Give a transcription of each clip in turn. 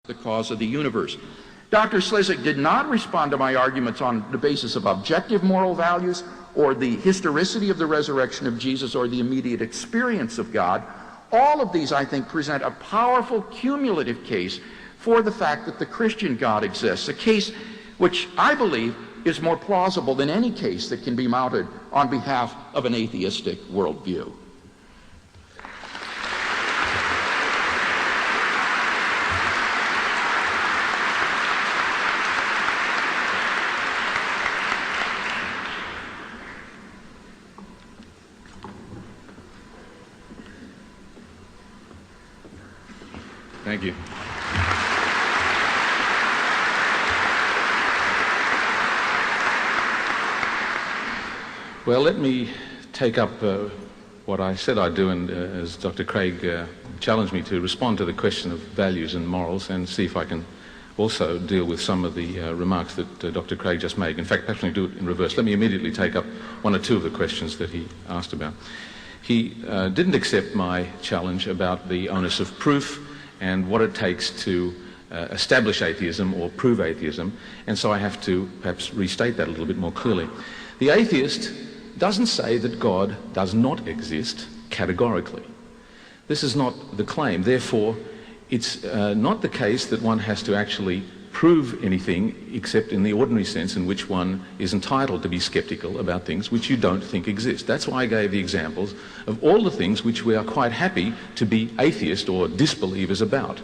the cause of the universe. Dr. Slezak did not respond to my arguments on the basis of objective moral values or the historicity of the resurrection of Jesus or the immediate experience of God. All of these, I think, present a powerful cumulative case for the fact that the Christian God exists, a case which I believe is more plausible than any case that can be mounted on behalf of an atheistic worldview. Thank you. Well, let me take up what I said I'd do, and as Dr. Craig challenged me to respond to the question of values and morals, and see if I can also deal with some of the remarks that Dr. Craig just made. In fact, perhaps let me do it in reverse. Let me immediately take up one or two of the questions that he asked about. He didn't accept my challenge about the onus of proof and what it takes to establish atheism or prove atheism, and so I have to perhaps restate that a little bit more clearly. The atheist doesn't say that God does not exist categorically. This is not the claim. Therefore, it's not the case that one has to actually prove anything except in the ordinary sense in which one is entitled to be skeptical about things which you don't think exist. That's why I gave the examples of all the things which we are quite happy to be atheist or disbelievers about.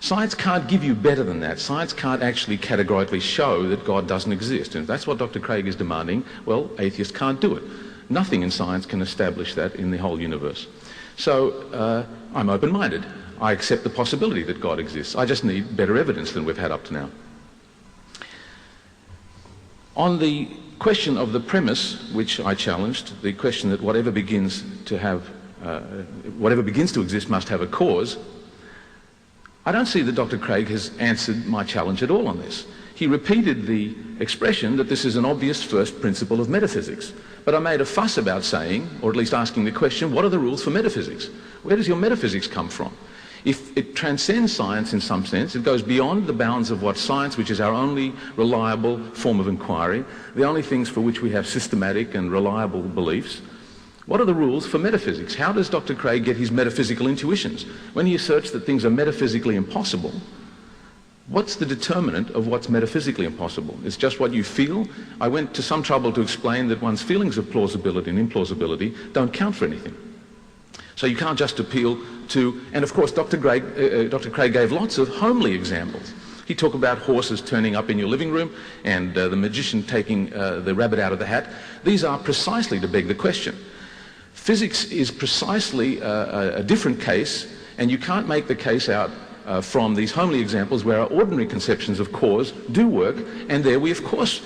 Science can't give you better than that. Science can't actually categorically show that God doesn't exist. And if that's what Dr. Craig is demanding, well, atheists can't do it. Nothing in science can establish that in the whole universe. So I'm open-minded. I accept the possibility that God exists. I just need better evidence than we've had up to now. On the question of the premise, which I challenged, the question that whatever begins to exist must have a cause, I don't see that Dr. Craig has answered my challenge at all on this. He repeated the expression that this is an obvious first principle of metaphysics. But I made a fuss about saying, or at least asking the question, what are the rules for metaphysics? Where does your metaphysics come from? If it transcends science in some sense, it goes beyond the bounds of what science, which is our only reliable form of inquiry, the only things for which we have systematic and reliable beliefs. What are the rules for metaphysics? How does Dr. Craig get his metaphysical intuitions? When he asserts that things are metaphysically impossible, what's the determinant of what's metaphysically impossible? It's just what you feel? I went to some trouble to explain that one's feelings of plausibility and implausibility don't count for anything. So you can't just appeal to, and of course Dr. Craig gave lots of homely examples. He talked about horses turning up in your living room and the magician taking the rabbit out of the hat. These are precisely to beg the question. Physics is precisely a different case, and you can't make the case out from these homely examples where our ordinary conceptions of cause do work, and there we of course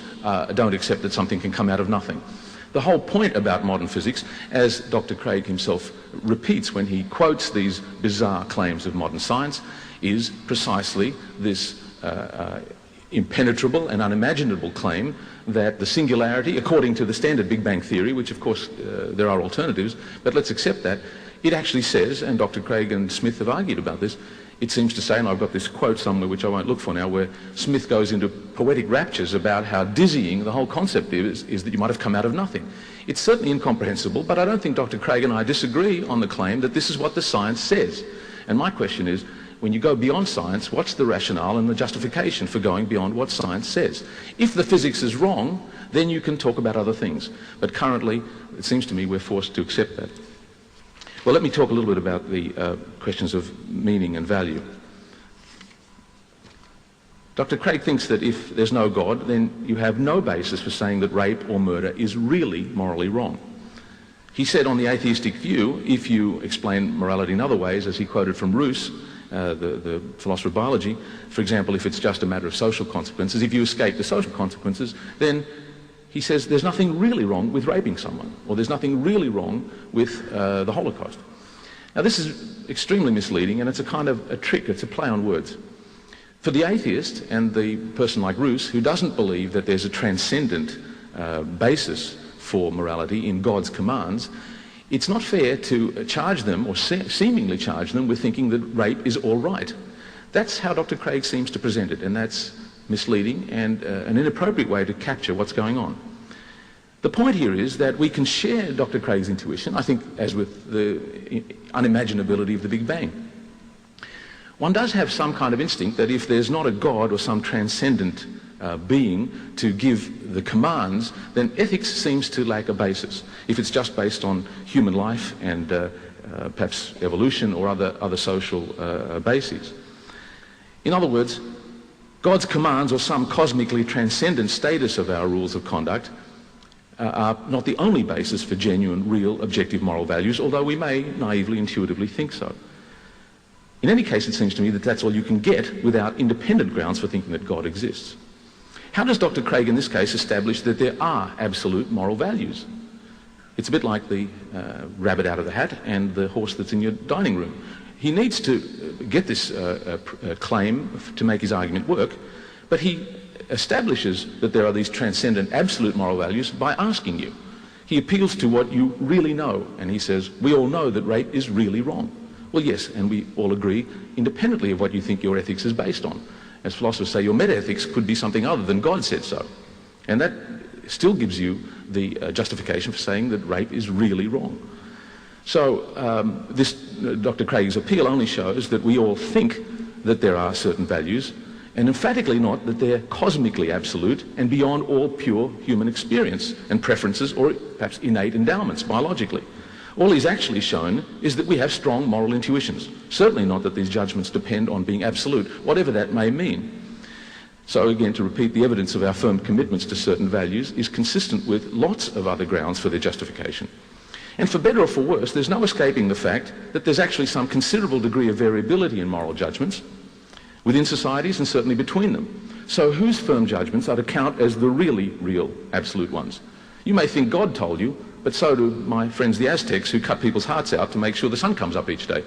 don't accept that something can come out of nothing. The whole point about modern physics, as Dr. Craig himself repeats when he quotes these bizarre claims of modern science, is precisely this impenetrable and unimaginable claim that the singularity, according to the standard Big Bang theory, which of course there are alternatives, but let's accept that, it actually says, and Dr. Craig and Smith have argued about this, it seems to say, and I've got this quote somewhere which I won't look for now, where Smith goes into poetic raptures about how dizzying the whole concept is that you might have come out of nothing. It's certainly incomprehensible, but I don't think Dr. Craig and I disagree on the claim that this is what the science says. And my question is, when you go beyond science, what's the rationale and the justification for going beyond what science says? If the physics is wrong, then you can talk about other things. But currently, it seems to me we're forced to accept that. Well, let me talk a little bit about the questions of meaning and value. Dr. Craig thinks that if there's no God, then you have no basis for saying that rape or murder is really morally wrong. He said on the atheistic view, if you explain morality in other ways, as he quoted from Roos, the philosopher of biology, for example, if it's just a matter of social consequences, if you escape the social consequences, then he says there's nothing really wrong with raping someone, or there's nothing really wrong with the Holocaust. Now this is extremely misleading, and it's a kind of a trick, it's a play on words. For the atheist and the person like Roos, who doesn't believe that there's a transcendent basis for morality in God's commands, it's not fair to charge them, or seemingly charge them, with thinking that rape is all right. That's how Dr. Craig seems to present it, and that's misleading and an inappropriate way to capture what's going on. The point here is that we can share Dr. Craig's intuition, I think, as with the unimaginability of the Big Bang. One does have some kind of instinct that if there's not a God or some transcendent being to give the commands, then ethics seems to lack a basis. If it's just based on human life and perhaps evolution or other social bases. In other words, God's commands or some cosmically transcendent status of our rules of conduct are not the only basis for genuine, real, objective moral values, although we may naively, intuitively think so. In any case, it seems to me that that's all you can get without independent grounds for thinking that God exists. How does Dr. Craig in this case establish that there are absolute moral values? It's a bit like the rabbit out of the hat and the horse that's in your dining room. He needs to get this claim to make his argument work, but he establishes that there are these transcendent absolute moral values by asking you. He appeals to what you really know, and he says, we all know that rape is really wrong. Well, yes, and we all agree, independently of what you think your ethics is based on. As philosophers say, your metaethics could be something other than God said so. And that still gives you the justification for saying that rape is really wrong. So this Dr. Craig's appeal only shows that we all think that there are certain values, and emphatically not that they're cosmically absolute and beyond all pure human experience and preferences or perhaps innate endowments biologically. All he's actually shown is that we have strong moral intuitions, certainly not that these judgments depend on being absolute, whatever that may mean. So again, to repeat, the evidence of our firm commitments to certain values is consistent with lots of other grounds for their justification. And for better or for worse, there's no escaping the fact that there's actually some considerable degree of variability in moral judgments within societies and certainly between them. So whose firm judgments are to count as the really real absolute ones? You may think God told you, but so do my friends the Aztecs, who cut people's hearts out to make sure the sun comes up each day.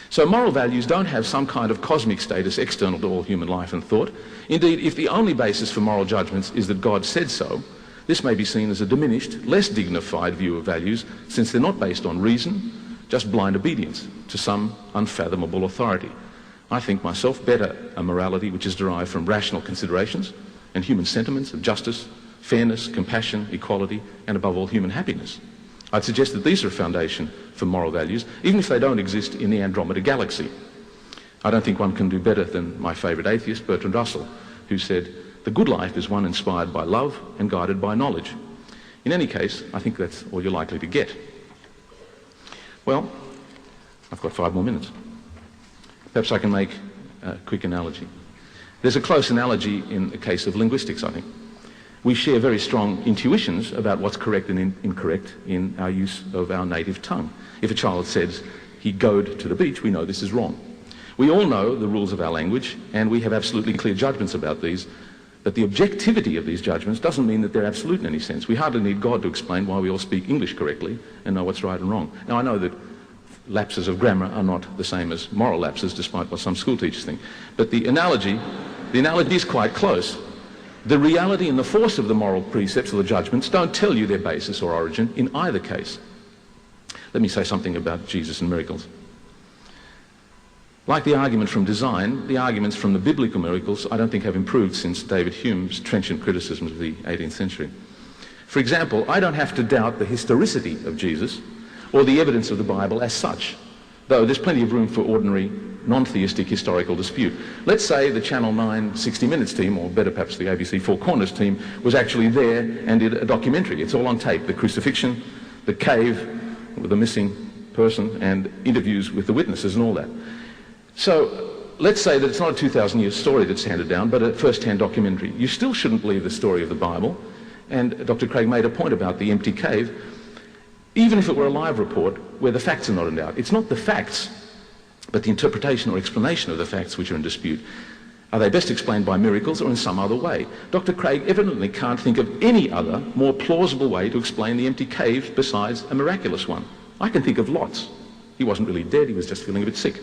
So moral values don't have some kind of cosmic status external to all human life and thought. Indeed, if the only basis for moral judgments is that God said so, this may be seen as a diminished, less dignified view of values, since they're not based on reason, just blind obedience to some unfathomable authority. I think myself better a morality which is derived from rational considerations and human sentiments of justice, fairness, compassion, equality, and above all, human happiness. I'd suggest that these are a foundation for moral values, even if they don't exist in the Andromeda galaxy. I don't think one can do better than my favourite atheist, Bertrand Russell, who said, the good life is one inspired by love and guided by knowledge. In any case, I think that's all you're likely to get. Well, I've got 5 more minutes. Perhaps I can make a quick analogy. There's a close analogy in the case of linguistics, I think. We share very strong intuitions about what's correct and incorrect in our use of our native tongue. If a child says he goed to the beach, we know this is wrong. We all know the rules of our language, and we have absolutely clear judgments about these, but the objectivity of these judgments doesn't mean that they're absolute in any sense. We hardly need God to explain why we all speak English correctly and know what's right and wrong. Now, I know that lapses of grammar are not the same as moral lapses, despite what some school teachers think. But the analogy is quite close. The reality and the force of the moral precepts or the judgments don't tell you their basis or origin in either case. Let me say something about Jesus and miracles. Like the argument from design, the arguments from the biblical miracles I don't think have improved since David Hume's trenchant criticisms of the 18th century. For example, I don't have to doubt the historicity of Jesus or the evidence of the Bible as such, though there's plenty of room for ordinary non-theistic historical dispute. Let's say the Channel 9 60 Minutes team, or better perhaps the ABC Four Corners team, was actually there and did a documentary. It's all on tape, the crucifixion, the cave with the missing person, and interviews with the witnesses and all that. So let's say that it's not a 2,000-year story that's handed down, but a first-hand documentary. You still shouldn't believe the story of the Bible, and Dr. Craig made a point about the empty cave, even if it were a live report where the facts are not in doubt. It's not the facts, but the interpretation or explanation of the facts which are in dispute. Are they best explained by miracles or in some other way? Dr. Craig evidently can't think of any other more plausible way to explain the empty cave besides a miraculous one. I can think of lots. He wasn't really dead, he was just feeling a bit sick.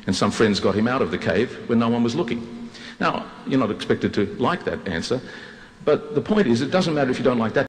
And some friends got him out of the cave when no one was looking. Now, you're not expected to like that answer, but the point is, it doesn't matter if you don't like that